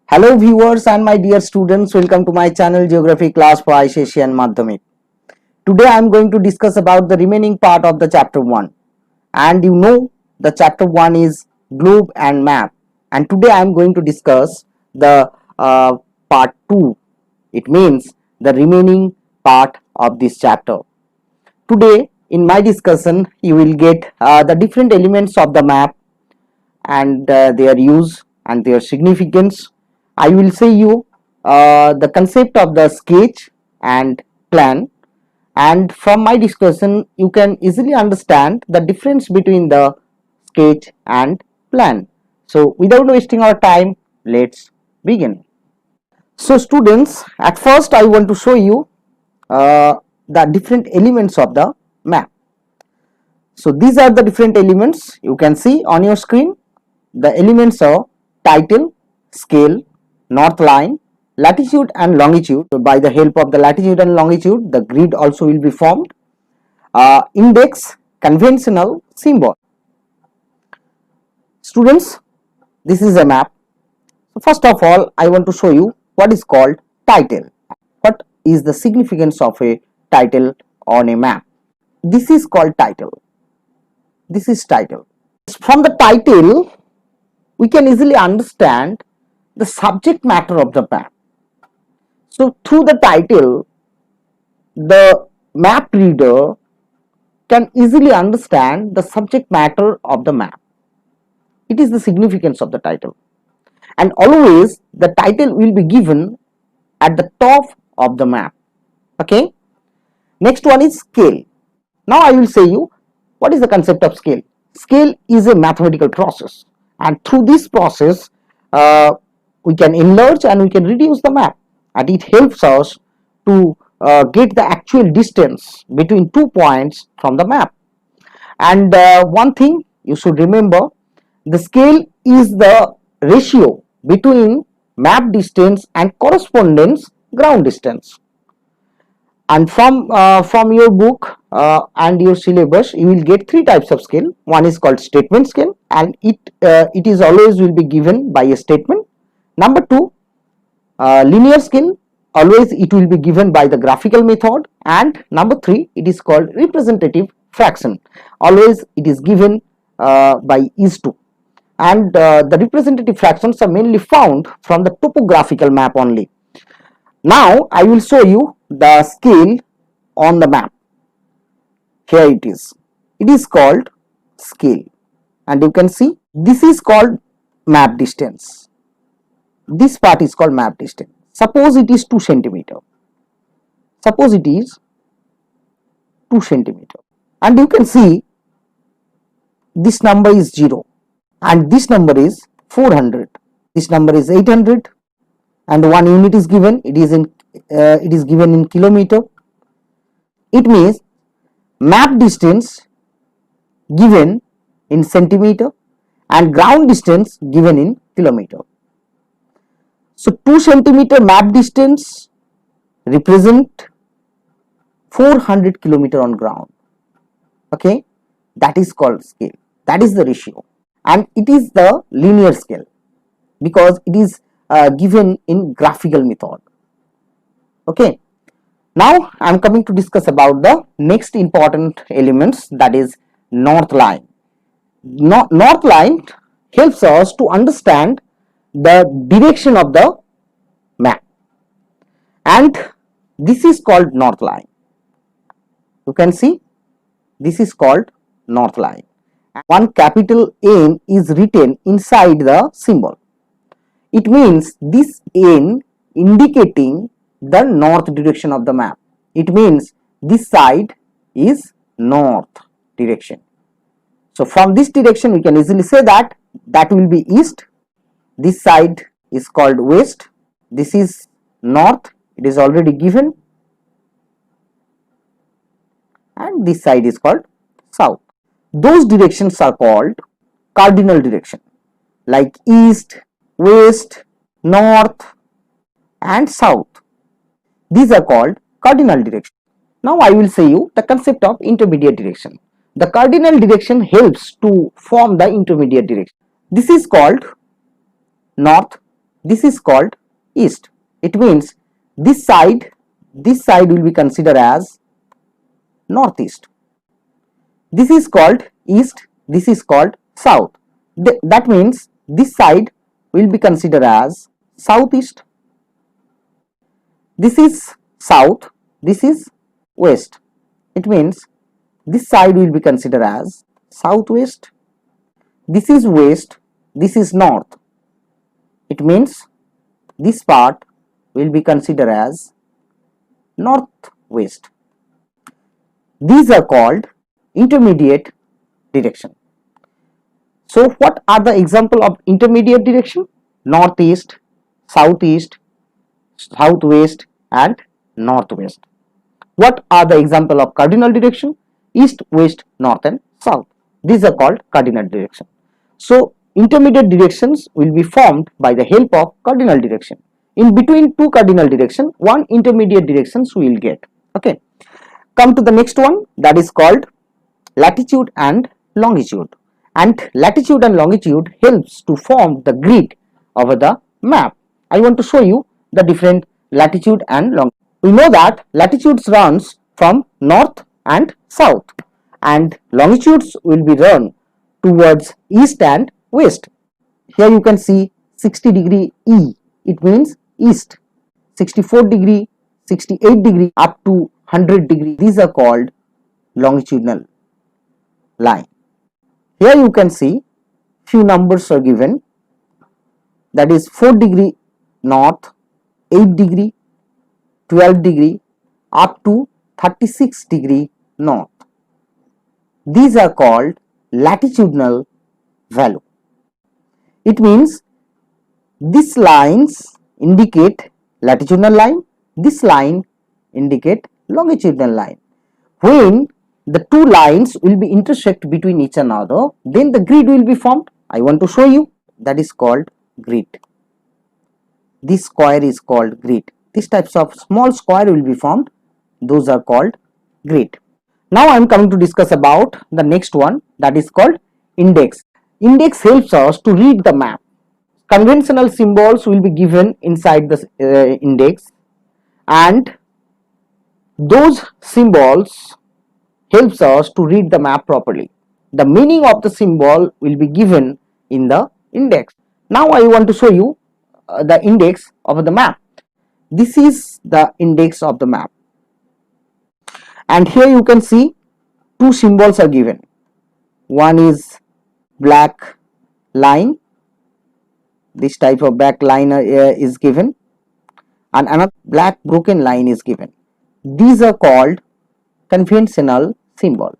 Hello viewers and my dear students, welcome to my channel Geography class for ICSE and Madhyamik. Today I am going to discuss about the remaining part of the chapter 1, and you know the chapter 1 is globe and map, and today I am going to discuss the part 2. It means the remaining part of this chapter. Today in my discussion you will get the different elements of the map and their use and their significance. I will say you the concept of the sketch and plan, and from my discussion you can easily understand the difference between the sketch and plan. So without wasting our time, let's begin. So students, at first I want to show you the different elements of the map. So these are the different elements you can see on your screen. The elements are title, scale, north line, latitude and longitude. So by the help of the latitude and longitude, the grid also will be formed. Index, conventional, symbol. Students, this is a map. So first of all, I want to show you what is called title. What is the significance of a title on a map? This is called title. This is title. From the title, we can easily understand the subject matter of the map. So through the title, the map reader can easily understand the subject matter of the map. It is the significance of the title, and always the title will be given at the top of the map. Okay, next one is scale. Now I will say you what is the concept of scale. Scale is a mathematical process, and through this process we can enlarge and we can reduce the map, and it helps us to get the actual distance between 2 points from the map. And one thing you should remember, the scale is the ratio between map distance and correspondence ground distance. And from your book and your syllabus, you will get 3 types of scale. One is called statement scale, and it is always will be given by a statement. Number 2, linear scale, always it will be given by the graphical method. And number 3, it is called representative fraction, always it is given by is2. And the representative fractions are mainly found from the topographical map only. Now I will show you the scale on the map. Here it is called scale, and you can see this is called map distance. This part is called map distance. Suppose it is 2 centimeter. Suppose it is 2 centimeter, and you can see this number is 0 and this number is 400. This number is 800, and one unit is given. It is given in kilometer. It means map distance given in centimeter and ground distance given in kilometer. So 2 centimeter map distance represent 400 kilometer on ground. Okay, that is called scale. That is the ratio, and it is the linear scale because it is given in graphical method. Okay, now I am coming to discuss about the next important elements, that is north line. North line helps us to understand the direction of the map, and this is called north line. You can see this is called north line. One capital N is written inside the symbol. It means this N indicating the north direction of the map. It means this side is north direction. So from this direction we can easily say that will be east. This side is called west. This is north. It is already given. And this side is called south. Those directions are called cardinal direction, like east, west, north and south. These are called cardinal direction. Now I will say you the concept of intermediate direction. The cardinal direction helps to form the intermediate direction. This is called north, this is called east. It means this side will be considered as northeast. This is called east, this is called south. That means this side will be considered as southeast. This is south, this is west. It means this side will be considered as southwest. This is west, this is north. It means this part will be considered as northwest. These are called intermediate direction. So what are the example of intermediate direction? Northeast, southeast, southwest and northwest. What are the example of cardinal direction? East, west, north and south. These are called cardinal direction. So intermediate directions will be formed by the help of cardinal direction. In between two cardinal direction, one intermediate directions we will get. Okay. Come to the next one, that is called latitude and longitude. And latitude and longitude helps to form the grid over the map. I want to show you the different latitude and longitude. We know that latitudes runs from north and south, and longitudes will be run towards east and west. Here you can see 60 degree E, it means east. 64 degree, 68 degree up to 100 degree, these are called longitudinal line. Here you can see few numbers are given, that is 4 degree north, 8 degree, 12 degree up to 36 degree north. These are called latitudinal value. It means these lines indicate latitudinal line, this line indicate longitudinal line. When the two lines will be intersect between each another, then the grid will be formed. I want to show you, that is called grid. This square is called grid. These types of small square will be formed, those are called grid. Now I am coming to discuss about the next one, that is called index. Index helps us to read the map. Conventional symbols will be given inside the index, and those symbols helps us to read the map properly. The meaning of the symbol will be given in the index. Now I want to show you the index of the map. This is the index of the map, and here you can see two symbols are given. One is black line, this type of black line is given, and another black broken line is given. These are called conventional symbol.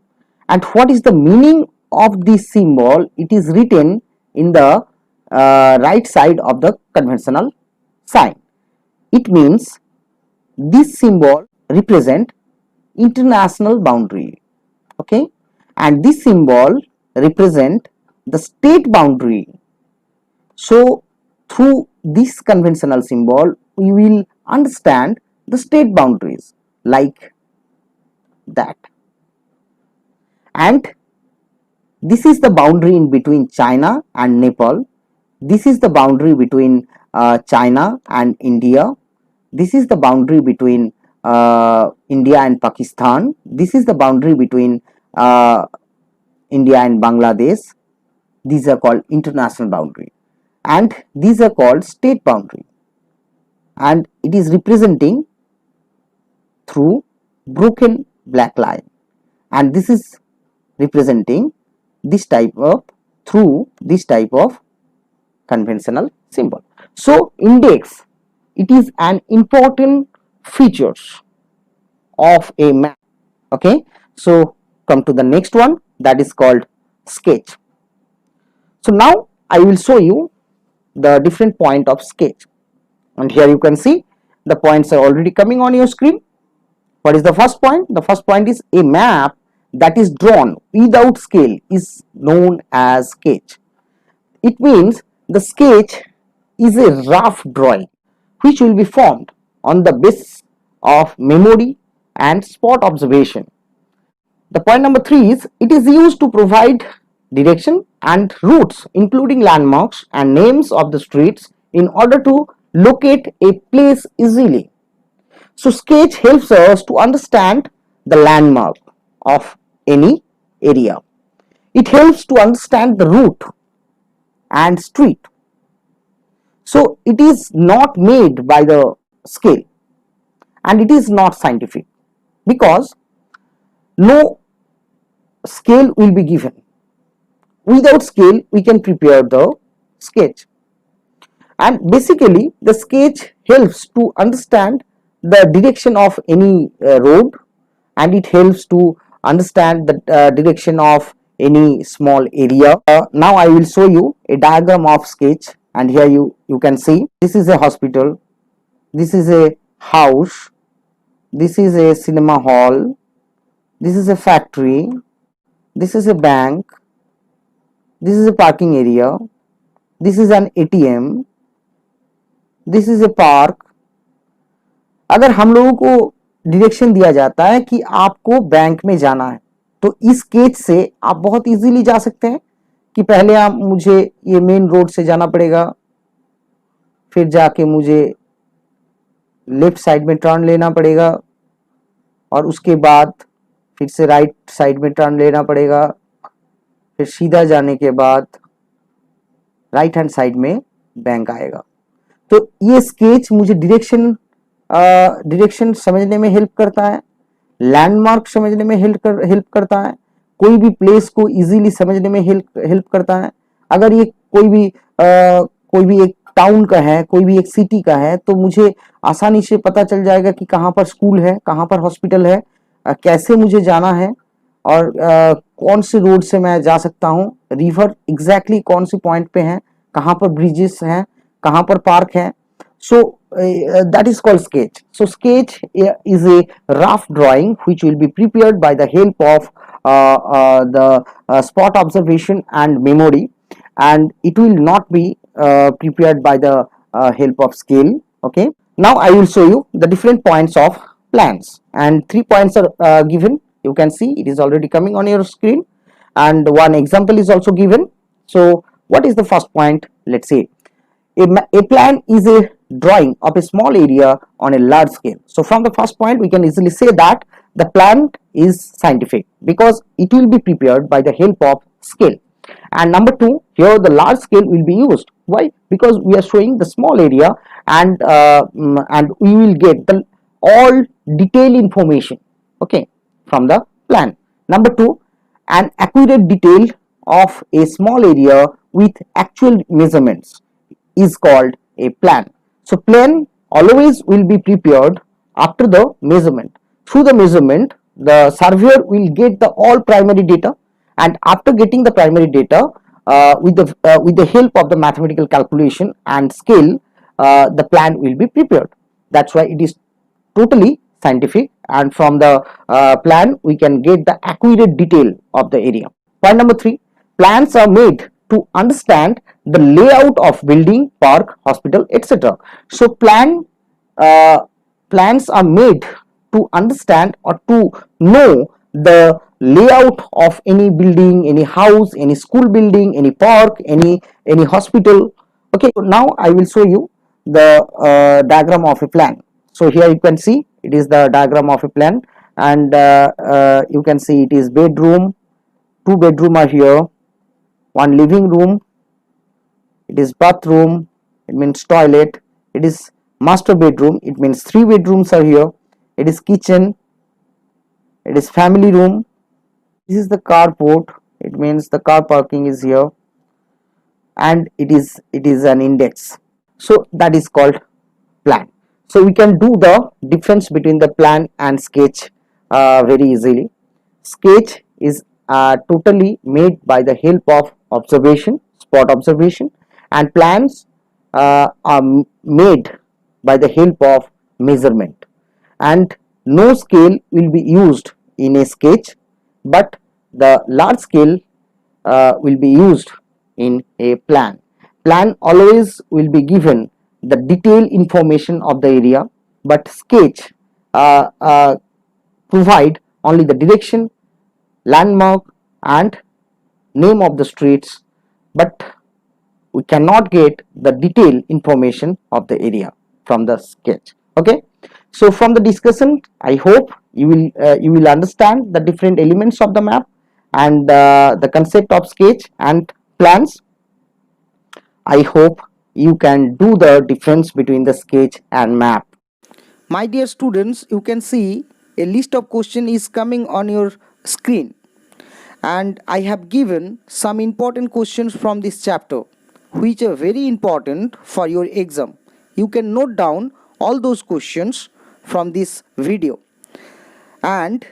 And what is the meaning of this symbol? It is written in the right side of the conventional sign. It means this symbol represent international boundary, okay, and this symbol represent the state boundary. So through this conventional symbol we will understand the state boundaries like that. And this is the boundary in between China and Nepal. This is the boundary between China and India. This is the boundary between India and Pakistan. This is the boundary between India and Bangladesh. These are called international boundary, and these are called state boundary, and it is representing through broken black line, and this is representing this type of through this type of conventional symbol. So index, it is an important features of a map. Okay, so come to the next one, that is called sketch. So now I will show you the different point of sketch, and here you can see the points are already coming on your screen. What is the first point? The first point is a map that is drawn without scale is known as sketch. It means the sketch is a rough drawing which will be formed on the basis of memory and spot observation. The point number 3 is it is used to provide direction and routes, including landmarks and names of the streets in order to locate a place easily. So sketch helps us to understand the landmark of any area. It helps to understand the route and street. So it is not made by the scale, and it is not scientific because no scale will be given. Without scale we can prepare the sketch, and basically the sketch helps to understand the direction of any road, and it helps to understand the direction of any small area. Now I will show you a diagram of sketch, and here you can see this is a hospital, this is a house, this is a cinema hall, this is a factory, this is a bank, this is a parking area, this is an ATM, this is a park. अगर हम लोगों को direction दिया जाता है कि आपको bank में जाना है, तो इस स्केच से आप बहुत इजीली जा सकते हैं कि पहले आप मुझे ये मेन रोड से जाना पड़ेगा, फिर जाके मुझे लेफ्ट साइड में टर्न लेना पड़ेगा, और उसके बाद फिर से राइट साइड में टर्न लेना पड़ेगा, फिर सीधा जाने के बाद राइट हैंड साइड में बैंक आएगा. तो ये स्केच मुझे डायरेक्शन समझने में हेल्प करता है, लैंडमार्क समझने में हेल्प करता है, कोई भी प्लेस को इजीली समझने में हेल्प करता है. अगर ये कोई भी एक टाउन का है, कोई भी एक सिटी का है, तो मुझे आसानी से पता चल जाएगा कि कहाँ पर स्कूल है, कहाँ पर हॉस्पिटल है, कैसे मुझे जाना है, और कौन से रोड से मैं जा सकता हूँ, रिवर एग्जैक्टली कौन सी पॉइंट पे है, कहाँ पर ब्रिजेस हैं, कहाँ पर पार्क है. So that is called sketch. So sketch is a rough drawing which will be prepared by the help of the spot observation and memory, and it will not be prepared by the help of scale. Okay, now I will show you the different points of plans, and 3 points are given. You can see it is already coming on your screen, and one example is also given. So what is the first point? Let's say a plan is a drawing of a small area on a large scale. So from the first point we can easily say that the plan is scientific because it will be prepared by the help of scale. And number 2, here the large scale will be used. Why? Because we are showing the small area, and we will get the all detailed information, okay, from the plan. Number 2, an accurate detail of a small area with actual measurements is called a plan. So plan always will be prepared after the measurement. Through the measurement, the surveyor will get the all primary data, and after getting the primary data, with the help of the mathematical calculation and scale, the plan will be prepared. That's why it is totally scientific, and from the plan we can get the accurate detail of the area. Point number 3, plans are made to understand the layout of building, park, hospital, etc. So plans are made to understand or to know the layout of any building, any house, any school building, any park, any hospital. Okay, so now I will show you the diagram of a plan. So here you can see it is the diagram of a plan, and you can see it is bedroom, 2 bedroom are here, 1 living room, it is bathroom, it means toilet, it is master bedroom, it means 3 bedrooms are here, it is kitchen, it is family room, this is the carport, it means the car parking is here, and it is an index. So that is called plan. So we can do the difference between the plan and sketch very easily. Sketch is totally made by the help of observation, spot observation, and plans are made by the help of measurement, and no scale will be used in a sketch, but the large scale will be used in a plan. Plan always will be given the detailed information of the area, but sketch provide only the direction, landmark, and name of the streets, but we cannot get the detailed information of the area from the sketch. Okay, so from the discussion, I hope you will understand the different elements of the map and the concept of sketch and plans. I hope you can do the difference between the sketch and map. My dear students, you can see a list of questions is coming on your screen, and I have given some important questions from this chapter which are very important for your exam. You can note down all those questions from this video, and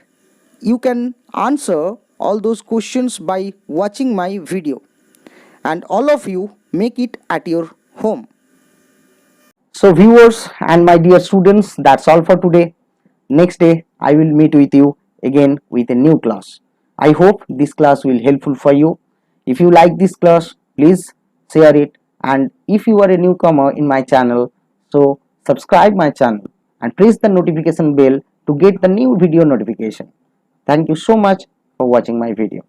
you can answer all those questions by watching my video, and all of you make it at your home. So viewers and my dear students, that's all for today. Next day I will meet with you again with a new class. I hope this class will helpful for you. If you like this class, please share it, and if you are a newcomer in my channel, so subscribe my channel and press the notification bell to get the new video notification. Thank you so much for watching my video.